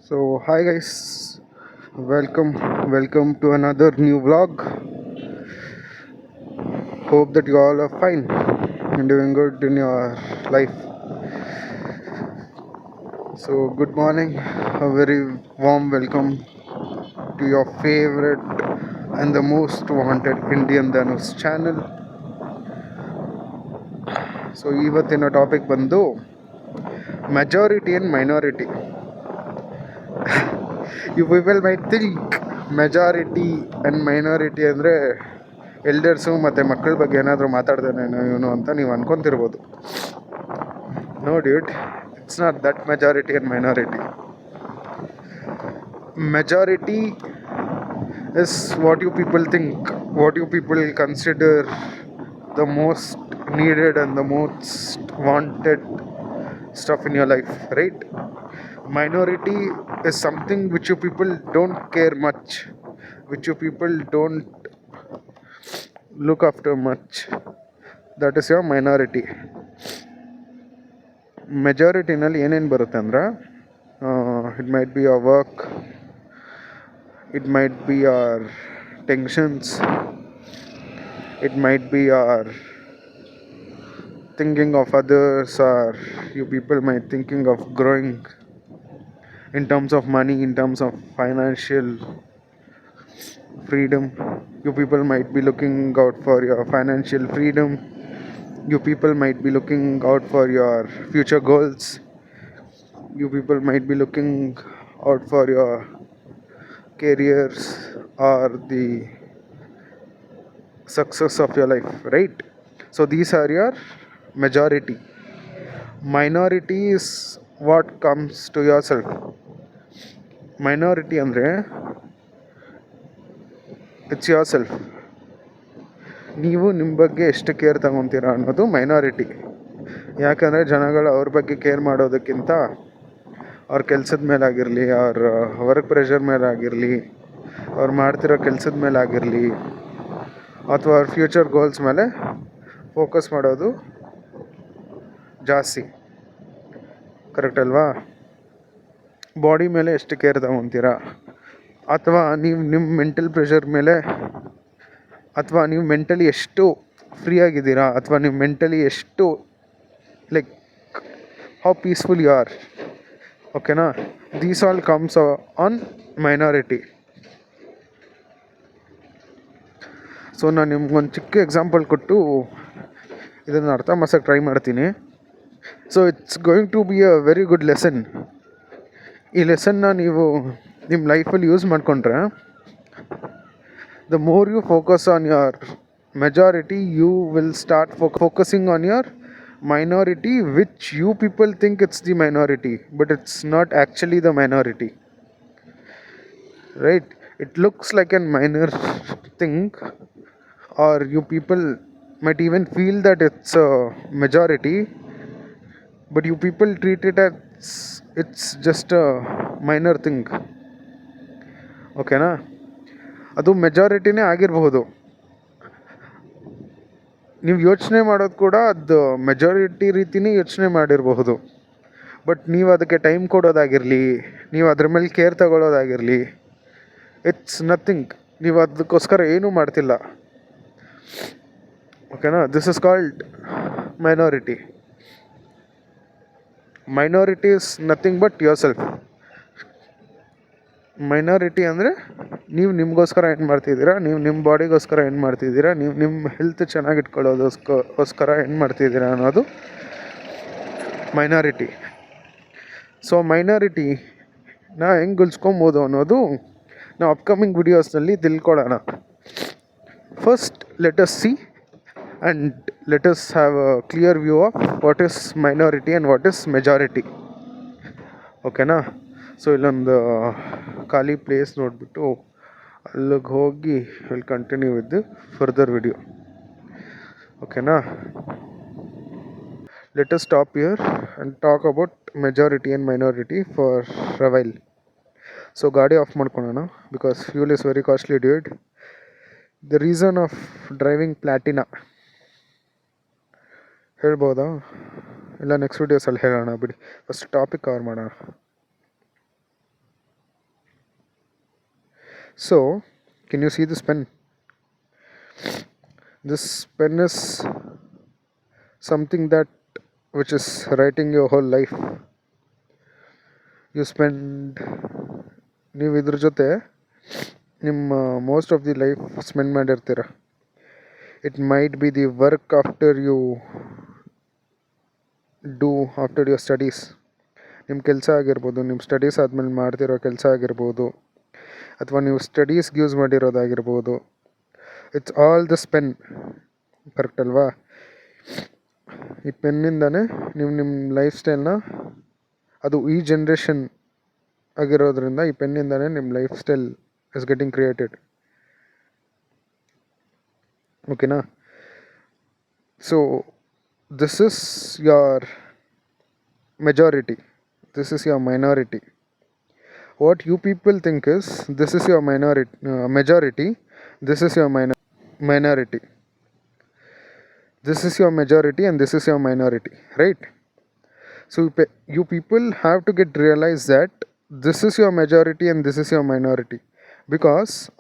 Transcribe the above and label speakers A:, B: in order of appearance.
A: So hi guys, welcome to another new vlog. Hope that you all are fine and doing good in your life. So good morning, a very warm welcome to your favorite and the most wanted Indian Dhanus channel. So ಇವತ್ತಿನ topic ಬಂದು majority and minority. You people might think majority and minority ಅಂದರೆ ಎಲ್ಡರ್ಸು ಮತ್ತು ಮಕ್ಕಳ ಬಗ್ಗೆ ಏನಾದರೂ ಮಾತಾಡ್ತಾನೇನೋ ಇವನು ಅಂತ ನೀವು ಅನ್ಕೊತಿರ್ಬೋದು. No dude, it's not that majority and minority. Majority is what you people think, what you people consider the most needed and the most wanted stuff in your life, right? Minority is something which you people don't care much, which you people don't look after much. That is your minority. ಮೆಜಾರಿಟಿನಲ್ಲಿ ಏನೇನು ಬರುತ್ತೆ ಅಂದ್ರೆ it might B your work, it might be your tensions, it might be your thinking of others, or you people might thinking of growing in terms of money, in terms of financial freedom. You people might be looking out for your financial freedom. You people might be looking out for your future goals. You people might be looking out for your careers or the success of your life, right? So these are your majority. Minority is what comes to yourself. Minority ಅಂದರೆ it's your self. ನೀವು ನಿಮ್ಮ ಬಗ್ಗೆ ಎಷ್ಟು care ತಗೊತೀರಾ ಅನ್ನೋದು minority. ಯಾಕಂದರೆ ಜನಗಳು ಅವ್ರ ಬಗ್ಗೆ ಕೇರ್ ಮಾಡೋದಕ್ಕಿಂತ ಅವ್ರ ಕೆಲಸದ ಮೇಲಾಗಿರಲಿ, ಅವ್ರ ವರ್ಕ್ ಪ್ರೆಷರ್ ಮೇಲಾಗಿರಲಿ, ಅವ್ರು ಮಾಡ್ತಿರೋ ಕೆಲಸದ ಮೇಲಾಗಿರಲಿ, ಅಥವಾ ಅವ್ರ ಫ್ಯೂಚರ್ ಗೋಲ್ಸ್ ಮೇಲೆ ಫೋಕಸ್ ಮಾಡೋದು ಜಾಸ್ತಿ. ಕರೆಕ್ಟ್ ಅಲ್ವಾ? ಬಾಡಿ ಮೇಲೆ ಎಷ್ಟು ಕೇರ್ ತಗೊತೀರಾ, ಅಥವಾ ನೀವು ನಿಮ್ಮ ಮೆಂಟಲ್ ಪ್ರೆಷರ್ ಮೇಲೆ, ಅಥವಾ ನೀವು ಮೆಂಟಲಿ ಎಷ್ಟು ಫ್ರೀ ಆಗಿದ್ದೀರಾ, ಅಥವಾ ನೀವು ಮೆಂಟಲಿ ಎಷ್ಟು like how peaceful you are. ಓಕೆನಾ? These all comes on minority. So ನಾನು ನಿಮ್ಗೊಂದು ಚಿಕ್ಕ ಎಕ್ಸಾಂಪಲ್ ಕೊಟ್ಟು ಇದನ್ನು ಅರ್ಥ ಮಾಡ್ಸೋಕ್ಕೆ ಟ್ರೈ ಮಾಡ್ತೀನಿ. So it's going to be a very good lesson. ಈ ಲೆಸನ್ನ ನೀವು ನಿಮ್ಮ ಲೈಫಲ್ಲಿ ಯೂಸ್ ಮಾಡಿಕೊಂಡ್ರೆ, the more you focus on your majority, you will start focusing on your minority, which you people think it's the minority, but it's not actually the minority, right? It looks like a minor thing, or you people might even feel that it's a majority, but you people treat it as it's just a minor thing. ಓಕೆನಾ? ಅದು ಮೆಜಾರಿಟಿನೇ ಆಗಿರಬಹುದು. ನೀವು ಯೋಚನೆ ಮಾಡೋದು ಕೂಡ ಅದು majority ರೀತಿನೇ ಯೋಚನೆ ಮಾಡಿರಬಹುದು. ಬಟ್ ನೀವು ಅದಕ್ಕೆ ಟೈಮ್ ಕೊಡೋದಾಗಿರಲಿ, ನೀವು ಅದ್ರ ಮೇಲೆ ಕೇರ್ ತಗೊಳ್ಳೋದಾಗಿರಲಿ, ಇಟ್ಸ್ ನಥಿಂಗ್. ನೀವು ಅದಕ್ಕೋಸ್ಕರ ಏನೂ ಮಾಡ್ತಿಲ್ಲ. ಓಕೆನಾ? This is called minority. Minority is nothing but your self. Minority ಅಂದರೆ ನೀವು ನಿಮಗೋಸ್ಕರ ಏನು ಮಾಡ್ತಿದ್ದೀರಾ, ನೀವು ನಿಮ್ಮ ಬಾಡಿಗೋಸ್ಕರ ಏನು ಮಾಡ್ತಿದ್ದೀರಾ, ನೀವು ನಿಮ್ಮ ಹೆಲ್ತ್ ಚೆನ್ನಾಗಿಟ್ಕೊಳ್ಳೋದಕ್ಕೋಸ್ಕರ ಏನು ಮಾಡ್ತಿದ್ದೀರಾ ಅನ್ನೋದು ಮೈನಾರಿಟಿ. ಸೊ ಮೈನಾರಿಟಿನ ಹೆಂಗೆ ಗುಲ್ಸ್ಕೊಬೋದು ಅನ್ನೋದು ನಾವು ಅಪ್ಕಮಿಂಗ್ ವಿಡಿಯೋಸ್ನಲ್ಲಿ ತಿಳ್ಕೊಳ್ಳೋಣ. First let us see and let us have a clear view of what is minority and what is majority. ಓಕೆನಾ? ಸೊ ಇಲ್ಲೊಂದು ಖಾಲಿ ಪ್ಲೇಸ್ ನೋಡಿಬಿಟ್ಟು ಅಲ್ಲಿಗೆ ಹೋಗಿ will continue with the further video. ಓಕೆನಾ? Let us stop here and talk about majority and minority for a while. So ಗಾಡಿ off ಮಾಡ್ಕೊಳ್ಳೋಣ, because fuel is very costly dude. The reason of driving Platina ಹೇಳ್ಬೋದಾ? ಇಲ್ಲ next ವಿಡಿಯೋಸಲ್ಲಿ ಹೇಳೋಣ ಬಿಡಿ. First topic cover ಮಾಡೋಣ. So can you see this pen? This pen is something that which is writing your whole life. You spend, ನೀವು ಇದ್ರ ಜೊತೆ ನಿಮ್ಮ most of the life spend ಮಾಡಿರ್ತೀರ. It might be the work after you do after your studies. ನಿಮ್ಮ ಕೆಲಸ ಆಗಿರ್ಬೋದು, ನಿಮ್ಮ studies ಆದಮೇಲೆ ಮಾಡ್ತಿರೋ ಕೆಲಸ ಆಗಿರ್ಬೋದು, ಅಥವಾ ನೀವು ಸ್ಟಡೀಸ್ಗೆ ಯೂಸ್ ಮಾಡಿರೋದಾಗಿರ್ಬೋದು. It's all this pen, correct ಅಲ್ವಾ? ಈ ಪೆನ್ನಿಂದನೇ ನೀವು ನಿಮ್ಮ ಲೈಫ್ ಸ್ಟೈಲ್ನ, ಅದು ಈ ಜನ್ರೇಷನ್ ಆಗಿರೋದ್ರಿಂದ ಈ ಪೆನ್ನಿಂದನೇ ನಿಮ್ಮ lifestyle is getting created. ಓಕೆನಾ? So this is your majority, this is your minority. What you people think is this is your majority, this is your minority, this is your majority and this is your minority, right? So you people have to get realize that this is your majority and this is your minority, because